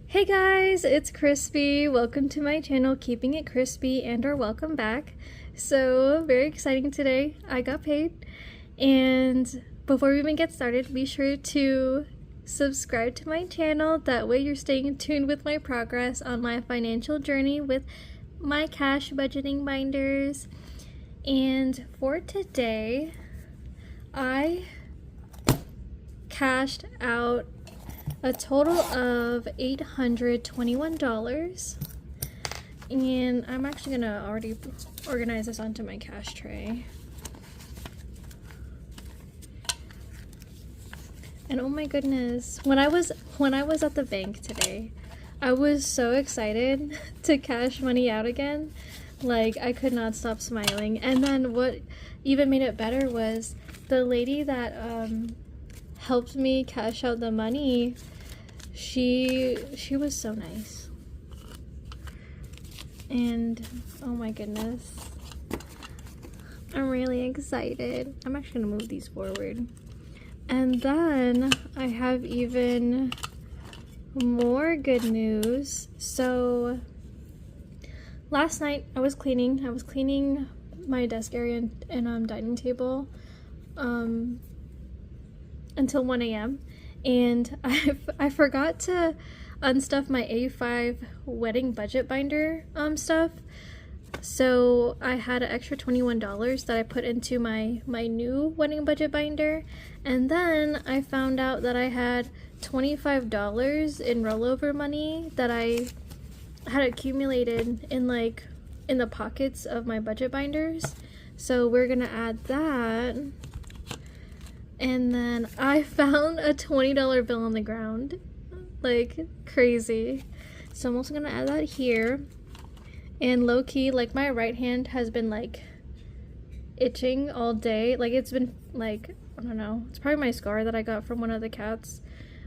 Hey guys, it's Crispy. Welcome to my channel, Keeping It Crispy, and/or welcome back. So, very exciting today. I got paid. And before we even get started, be sure to subscribe to my channel. That way you're staying tuned with my progress on my financial journey with my cash budgeting binders. And for today, I cashed out a total of $821, and I'm actually gonna already organize this onto my cash tray. And oh my goodness, when I was at the bank today, I was so excited to cash money out again. Like, I could not stop smiling. And then what even made it better was the lady that helped me cash out the money. She was so nice. And oh my goodness, I'm really excited. I'm actually gonna move these forward. And then I have even more good news. So last night I was cleaning my desk area and dining table until 1 a.m. and I forgot to unstuff my A5 wedding budget binder stuff. So I had an extra $21 that I put into my new wedding budget binder, and then I found out that I had $25 in rollover money that I had accumulated in the pockets of my budget binders. So we're gonna add that. And then I found a $20 bill on the ground. Like, crazy. So I'm also gonna add that here. And low-key, like, my right hand has been like itching all day. Like, it's been like, I don't know, it's probably my scar that I got from one of the cats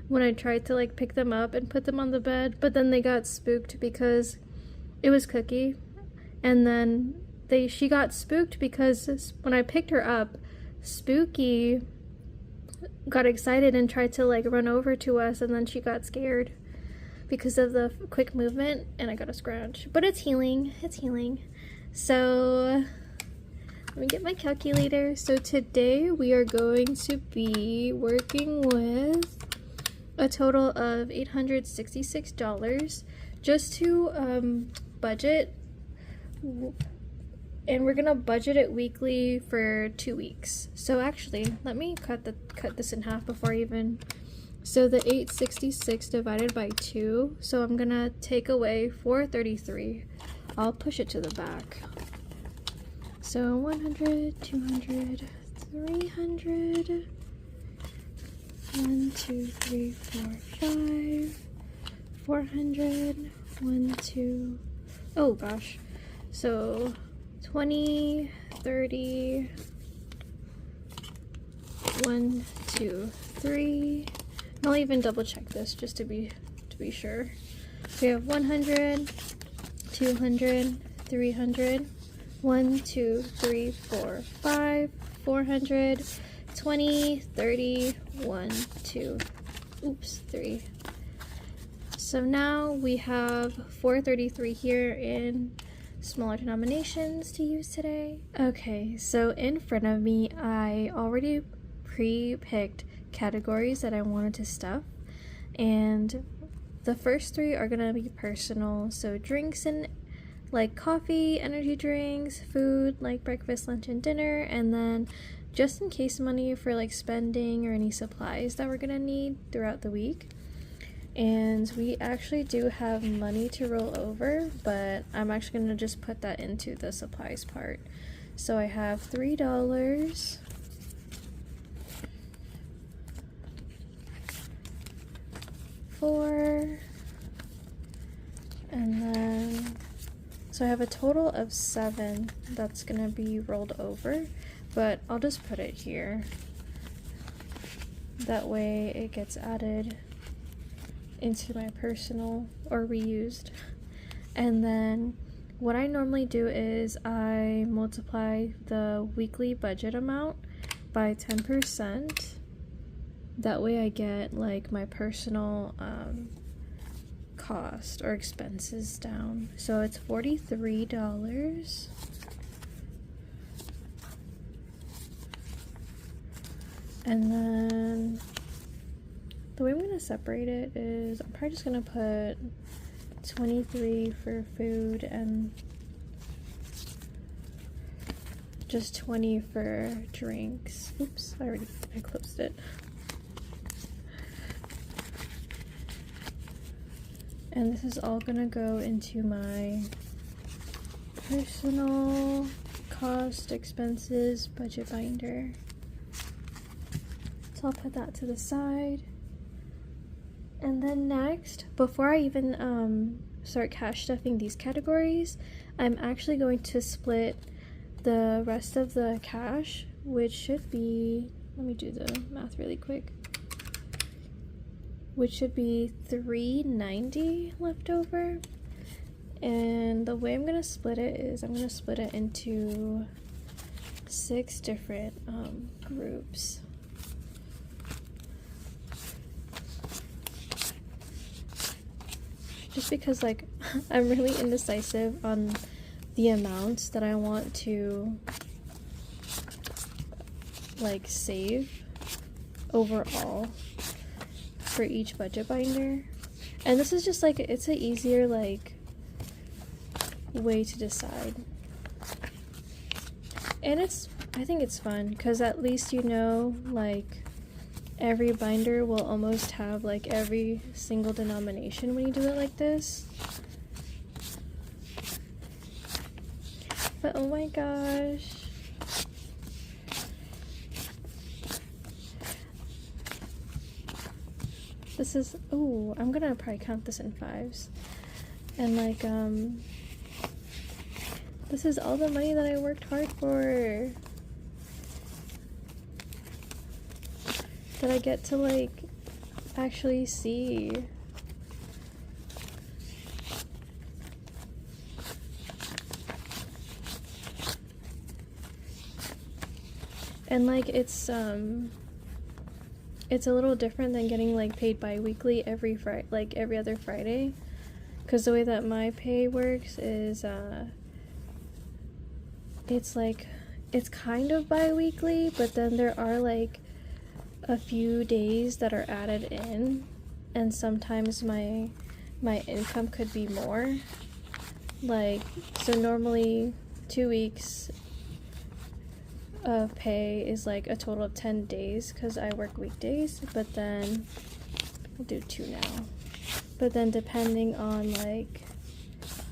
when I tried to like pick them up and put them on the bed, but then they got spooked because it was Cookie. And then she got spooked because when I picked her up, Spooky got excited and tried to like run over to us, and then she got scared because of the quick movement, and I got a scratch. But it's healing. So let me get my calculator. So today we are going to be working with a total of $866 just to budget, and we're gonna budget it weekly for 2 weeks. So actually, let me cut this in half before I even. So the 866 divided by 2. So I'm gonna take away 433. I'll push it to the back. So 100, 200, 300. 1, 2, 3, 4, 5. 400. 1, 2. Oh gosh. So 20, 30, 1, 2, 3. I'll even double check this just to be sure. We have 100, 200, 300, 1, 2, 3, 4, 5, 400, 20, 30, 1, 2, oops, 3. So now we have 433 here in smaller denominations to use today. Okay, so in front of me I already pre-picked categories that I wanted to stuff, and the first 3 are gonna be personal, so drinks and like coffee, energy drinks, food like breakfast, lunch, and dinner, and then just in case money for like spending or any supplies that we're gonna need throughout the week. And we actually do have money to roll over, but I'm actually going to just put that into the supplies part. So I have $3, $4, and then, so I have a total of 7 that's going to be rolled over, but I'll just put it here. That way it gets added into my personal or reused. And then what I normally do is I multiply the weekly budget amount by 10%. That way I get like my personal cost or expenses down. So it's $43. And then the way I'm gonna separate it is I'm probably just gonna put 23 for food and just 20 for drinks. Oops, I closed it. And this is all gonna go into my personal cost expenses budget binder. So I'll put that to the side. And then next, before I even start cash stuffing these categories, I'm actually going to split the rest of the cash, which should be, let me do the math really quick, which should be $3.90 left over. And the way I'm gonna split it is I'm gonna split it into 6 different groups. Just because like I'm really indecisive on the amounts that I want to like save overall for each budget binder. And this is just like, it's an easier like way to decide. And I think it's fun because at least you know like every binder will almost have like every single denomination when you do it like this. But oh my gosh. This is, oh, I'm gonna probably count this in 5s. And like, this is all the money that I worked hard for. That I get to like actually see. And like it's a little different than getting like paid bi-weekly every other Friday, because the way that my pay works is it's kind of bi-weekly, but then there are like a few days that are added in, and sometimes my income could be more. Like, so normally 2 weeks of pay is like a total of 10 days because I work weekdays, but then I'll do 2 now. But then depending on like,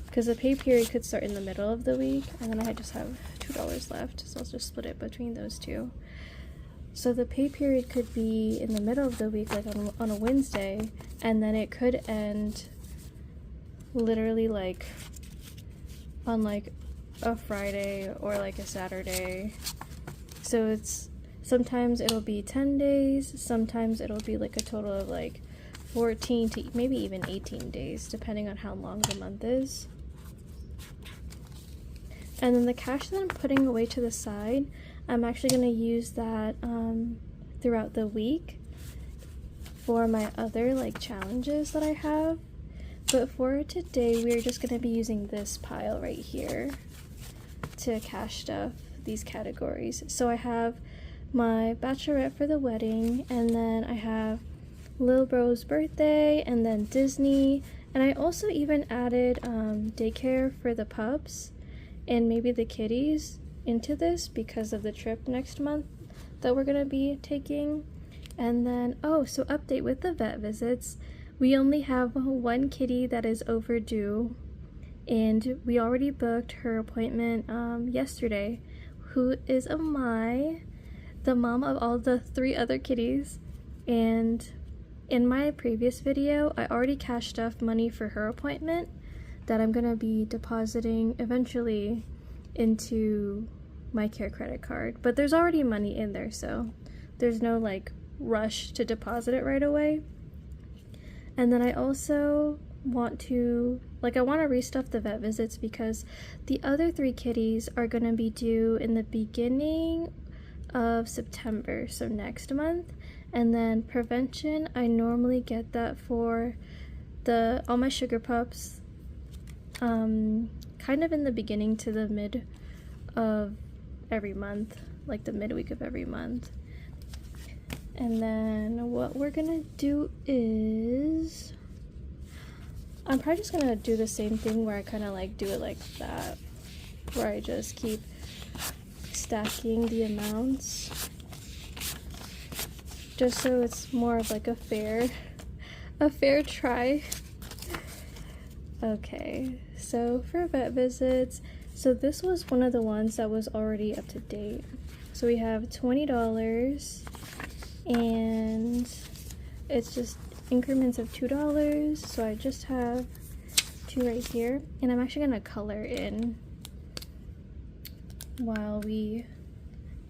because the pay period could start in the middle of the week, and then I just have $2 left, so I'll just split it between those 2. So the pay period could be in the middle of the week, like on a Wednesday, and then it could end literally like on like a Friday or like a Saturday. So it's, sometimes it'll be 10 days, sometimes it'll be like a total of like 14 to maybe even 18 days, depending on how long the month is. And then the cash that I'm putting away to the side, I'm actually going to use that throughout the week for my other like challenges that I have. But for today, we're just going to be using this pile right here to cash stuff these categories. So I have my bachelorette for the wedding, and then I have Lil Bro's birthday, and then Disney, and I also even added daycare for the pups and maybe the kitties into this because of the trip next month that we're gonna be taking. And then, oh, so update with the vet visits, we only have 1 kitty that is overdue, and we already booked her appointment yesterday, who is Amai, the mom of all the 3 other kitties. And in my previous video, I already cashed off money for her appointment that I'm gonna be depositing eventually into my care credit card, but there's already money in there, so there's no like rush to deposit it right away. And then I also want to restuff the vet visits because the other 3 kitties are going to be due in the beginning of September, so next month. And then prevention, I normally get that for all my Sugar Pups kind of in the beginning to the mid of every month, like the midweek of every month. And then what we're gonna do is I'm probably just gonna do the same thing where I kind of like do it like that, where I just keep stacking the amounts just so it's more of like a fair try. Okay, so for vet visits, so this was one of the ones that was already up to date. So we have $20 and it's just increments of $2, so I just have 2 right here, and I'm actually gonna color in while we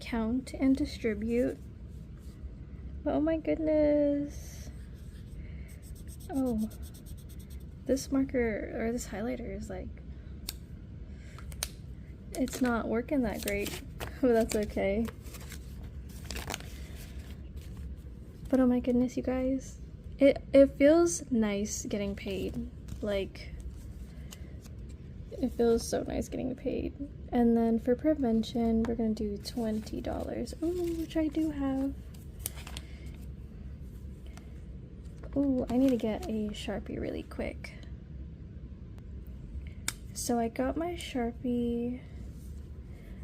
count and distribute. Oh my goodness. Oh, this marker or this highlighter is like, it's not working that great, but that's okay. But oh my goodness, you guys, it feels nice getting paid. Like, it feels so nice getting paid. And then for prevention, we're gonna do $20. Ooh, which I do have. Ooh, I need to get a Sharpie really quick. So I got my Sharpie,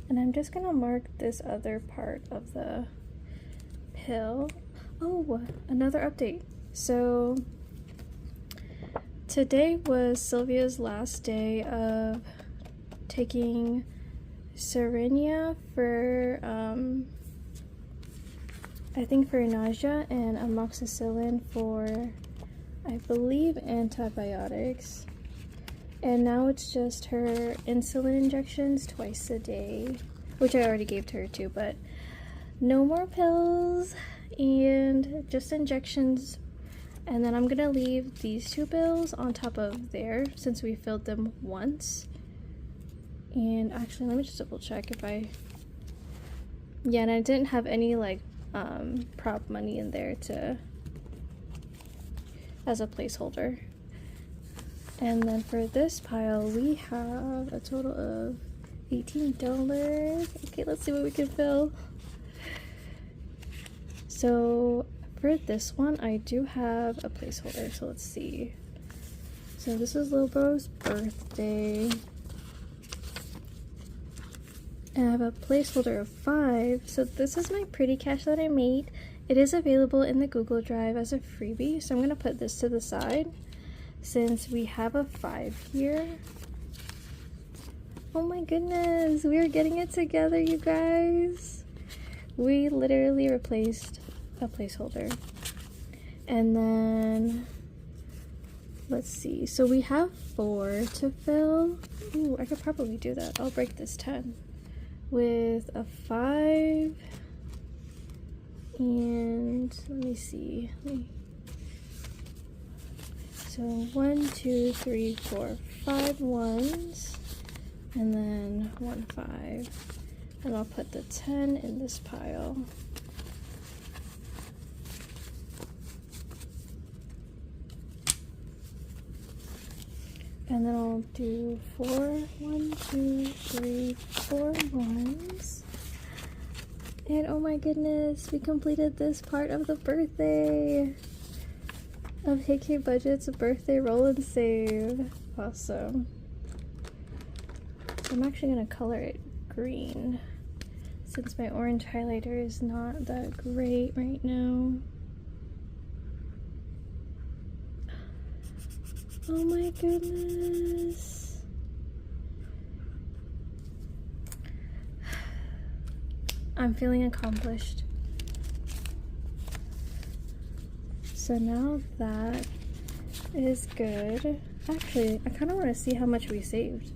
and I'm just gonna mark this other part of the pill. Oh, another update. So today was Sylvia's last day of taking Cerenia for I think for nausea, and amoxicillin for, I believe, antibiotics. And now it's just her insulin injections twice a day, which I already gave to her too, but no more pills and just injections. And then I'm gonna leave these 2 pills on top of there since we filled them once. And actually, let me just double check if yeah, and I didn't have any like prop money in there as a placeholder. And then for this pile, we have a total of $18. Okay, let's see what we can fill. So for this one, I do have a placeholder, so let's see. So this is Lil Bro's birthday. And I have a placeholder of 5. So this is my pretty cash that I made. It is available in the Google Drive as a freebie, so I'm gonna put this to the side since we have a 5 here. Oh my goodness, we are getting it together, you guys. We literally replaced a placeholder. And then let's see, so we have 4 to fill. Ooh, I could probably do that. I'll break this 10 with a 5, and let me see. So 1, 2, 3, 4, 5 ones, and then 1 5, and I'll put the 10 in this pile. And then I'll do 4, 1, 2, 3, 4 ones. And oh my goodness, we completed this part of the birthday of HK Budget's birthday roll and save. Awesome. I'm actually gonna color it green since my orange highlighter is not that great right now. Oh my goodness. I'm feeling accomplished. So now that is good. Actually, I kind of want to see how much we saved.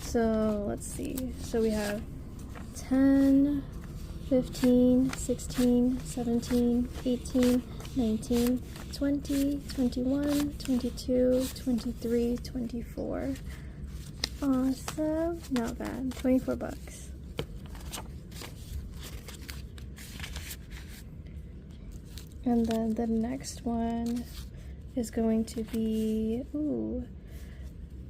So let's see. So we have 10, 15, 16, 17, 18, 19, 20, 21, 22, 23, 24. Awesome. Not bad. 24 bucks. And then the next one is going to be, ooh,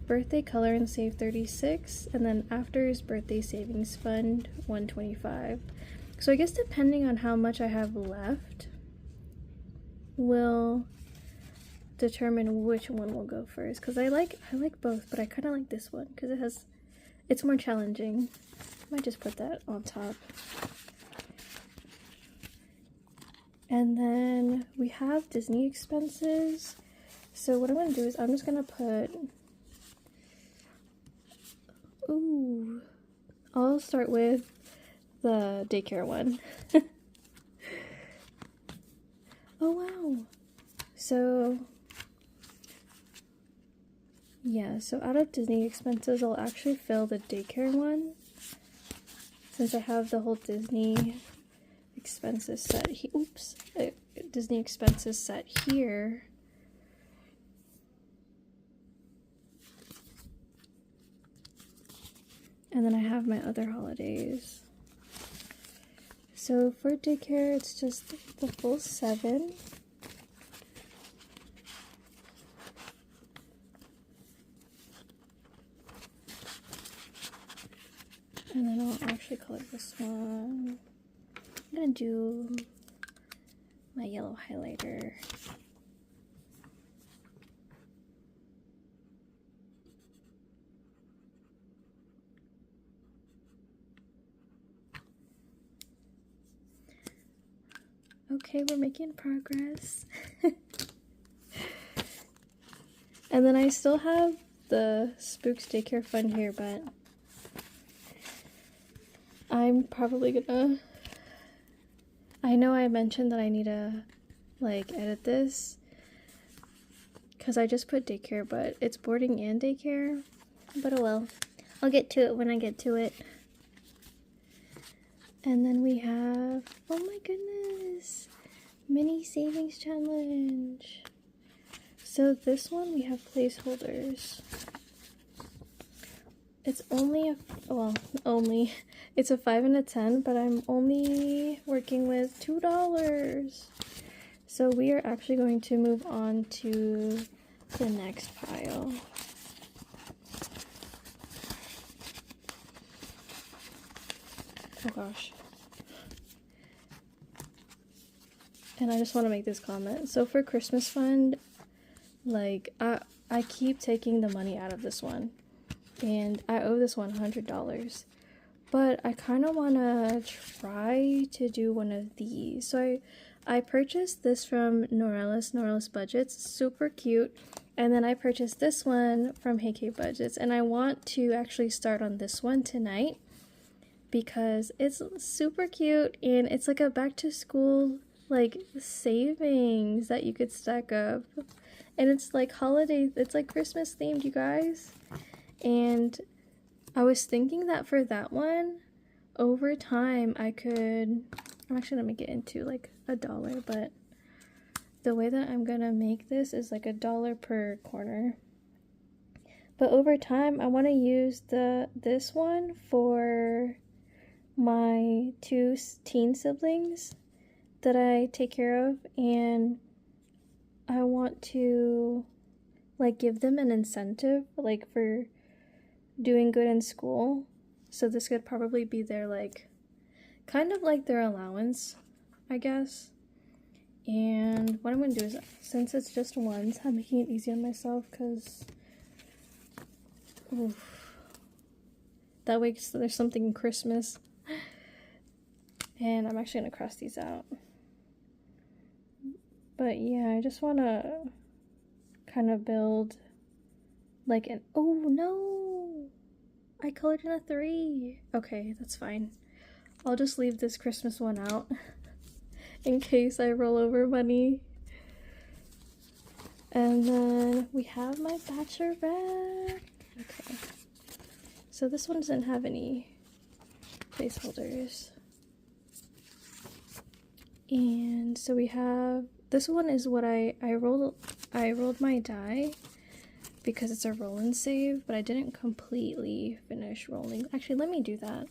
birthday color and save 36, and then after is birthday savings fund 125. So I guess depending on how much I have left will determine which one will go first, because I like both, but I kind of like this one because it's more challenging. I might just put that on top. And then we have Disney expenses. So what I'm going to do is I'm just going to put, ooh, I'll start with the daycare one. Oh wow. So yeah, so out of Disney expenses, I'll actually fill the daycare one since I have the whole Disney expenses set here. Oops, Disney expenses set here. And then I have my other holidays. So for daycare, it's just the full 7. And then I'll actually color this one. I'm gonna do my yellow highlighter. Okay, we're making progress. And then I still have the Spooks Daycare Fund here, but I'm probably gonna... I know I mentioned that I need to, like, edit this, because I just put daycare, but it's boarding and daycare. But oh well. I'll get to it when I get to it. And then we have, oh my goodness, mini savings challenge. So this one we have placeholders. It's only a, well, only, it's a 5 and a 10, but I'm only working with $2. So we are actually going to move on to the next pile. Oh gosh. And I just want to make this comment. So for Christmas fund, like, I keep taking the money out of this one. And I owe this one $100. But I kind of want to try to do one of these. So I purchased this from Norellis Budgets. Super cute. And then I purchased this one from Hey K Budgets. And I want to actually start on this one tonight, because it's super cute and it's like a back to school like savings that you could stack up, and it's like holiday, it's like Christmas themed, you guys. And I was thinking that for that one, over time I could, I'm actually gonna make it into like $1, but the way that I'm gonna make this is like $1 per corner. But over time I want to use this one for my 2 teen siblings that I take care of, and I want to like give them an incentive like for doing good in school. So this could probably be their like kind of like their allowance, I guess. And what I'm gonna do is, since it's just ones, I'm making it easy on myself, because that way there's something in Christmas. And I'm actually gonna cross these out. But yeah, I just want to kind of build like an, oh no, I colored in a 3. Okay, that's fine. I'll just leave this Christmas one out in case I roll over money. And then we have my bachelorette. Okay, so this one doesn't have any placeholders. And so we have, this one is what I rolled my die because it's a roll and save, but I didn't completely finish rolling. Actually, let me do that.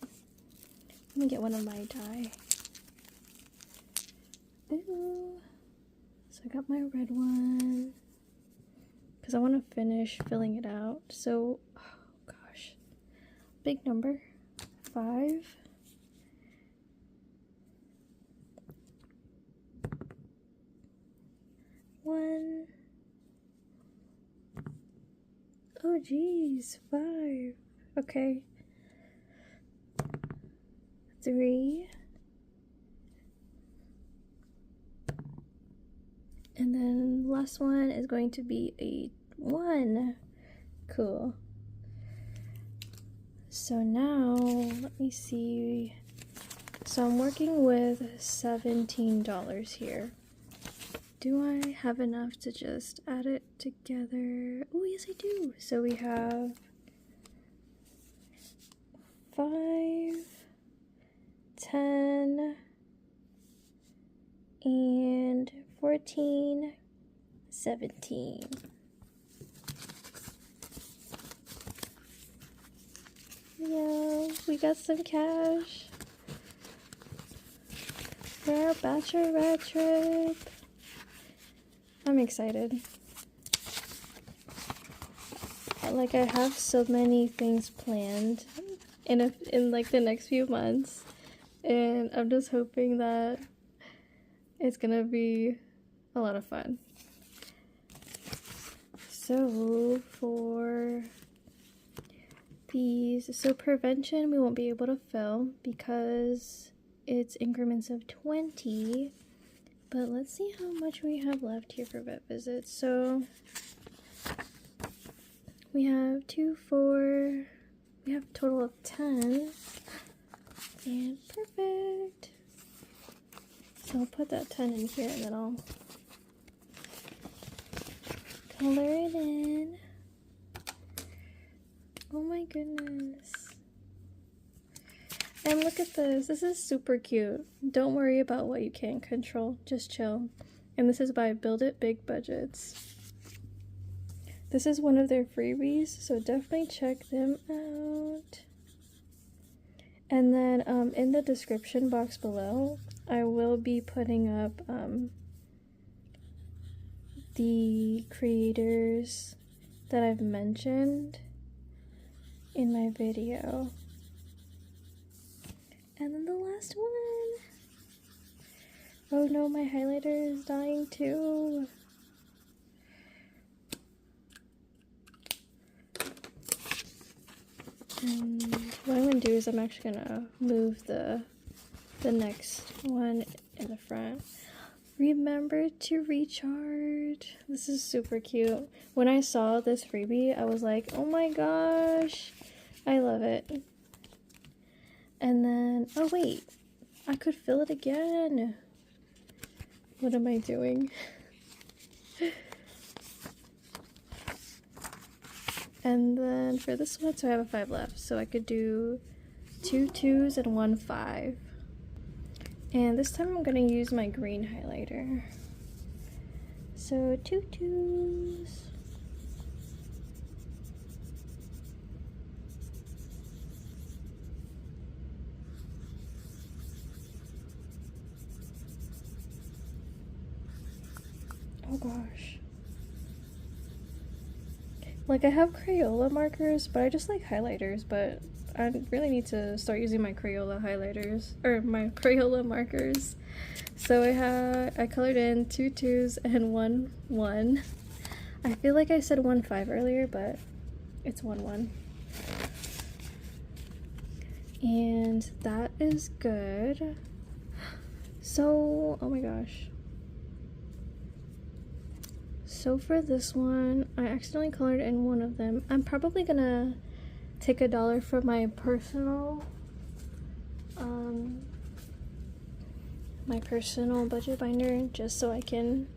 Let me get one of my die. Ooh. So I got my red one. because I want to finish filling it out. So, oh gosh, big number, 5. One. Oh geez, 5. Okay. 3. And then last one is going to be a 1. Cool. So now, let me see. So I'm working with $17 here. Do I have enough to just add it together? Oh, yes, I do. So we have 5, 10, and 14, 17. Yeah, we got some cash for our bachelorette trip. I'm excited. Like, I have so many things planned in like the next few months, and I'm just hoping that it's gonna be a lot of fun. So for these, so prevention we won't be able to fill because it's increments of 20. But let's see how much we have left here for vet visits. So we have 2, 4, we have a total of 10. And perfect. So I'll put that 10 in here and then I'll color it in. Oh my goodness. And look at this. This is super cute. Don't worry about what you can't control. Just chill. And this is by Build It Big Budgets. This is one of their freebies, so definitely check them out. And then in the description box below, I will be putting up the creators that I've mentioned in my video. And then the last one. Oh no, my highlighter is dying too. And what I'm gonna do is I'm actually gonna move the next one in the front. Remember to recharge. This is super cute. When I saw this freebie, I was like, oh my gosh, I love it. And then, oh wait, I could fill it again. What am I doing? And then for this one, so I have a 5 left. So I could do 2 2s and 1 5. And this time I'm gonna use my green highlighter. So 2 2s. Oh gosh. Like, I have Crayola markers, but I just like highlighters, but I really need to start using my Crayola highlighters, or my Crayola markers. So I colored in 2 2s and 1 1. I feel like I said 1 5 earlier, but it's 1 1. And that is good. So, oh my gosh. So for this one, I accidentally colored in one of them. I'm probably gonna take $1 for my personal budget binder, just so I can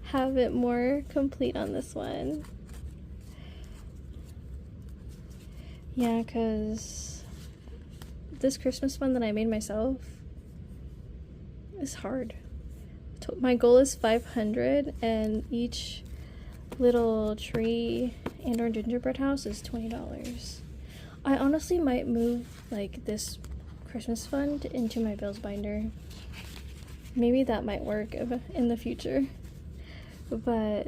have it more complete on this one. Yeah, because this Christmas one that I made myself is hard. My goal is 500, and each little tree and or gingerbread house is $20. I honestly might move like this Christmas fund into my bills binder. Maybe that might work in the future. But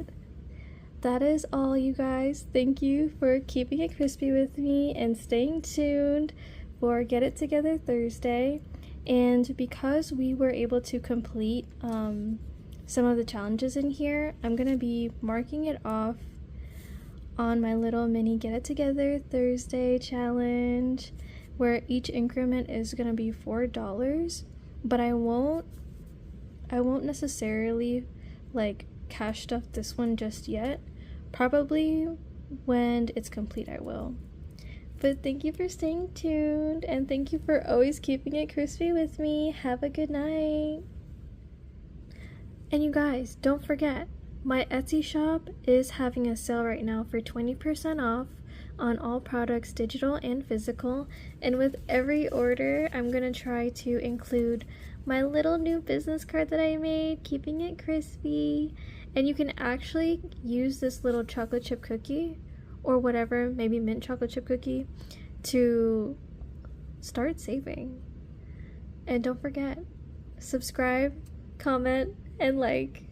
that is all, you guys. Thank you for keeping it crispy with me and staying tuned for Get It Together Thursday. And because we were able to complete some of the challenges in here, I'm gonna be marking it off on my little mini Get It Together Thursday challenge, where each increment is gonna be $4, but I won't necessarily like cash stuff this one just yet. Probably when it's complete I will. But thank you for staying tuned, and thank you for always keeping it crispy with me. Have a good night. And you guys, don't forget, my Etsy shop is having a sale right now for 20% off on all products, digital and physical. And with every order, I'm gonna try to include my little new business card that I made, keeping it crispy. And you can actually use this little chocolate chip cookie or whatever, maybe mint chocolate chip cookie, to start saving. And don't forget, subscribe, comment, and like.